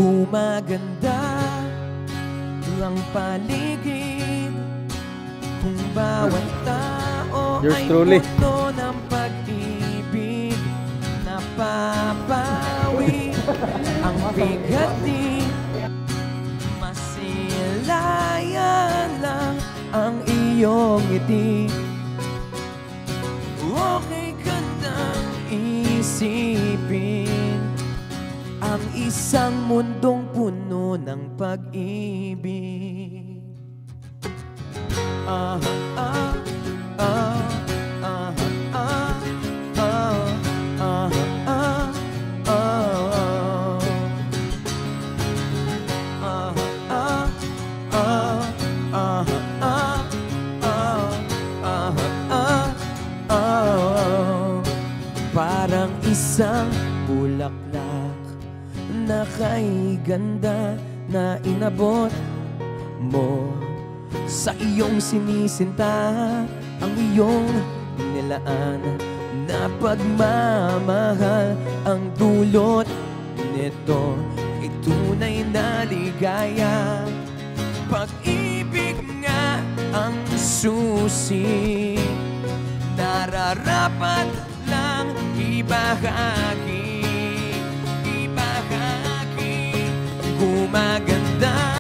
Gumaganda ang paligid kung bawat tao ay puno ng pag-ibig. Napapawi ang bigat di masilayan lang ang iyong ngiti. Okay ka nang isipin ang isang mundong puno ng pag-ibig. Ah, ah, ah, ah, ah, ah, ah, ah, parang isang bulaklak na kay ganda na inabot mo sa iyong sinisinta. Ang iyong nilaan na pagmamahal ang dulot nito ay tunay na ligaya. Pag-ibig nga ang susi, nararapat lang ibahagi. Gumaganda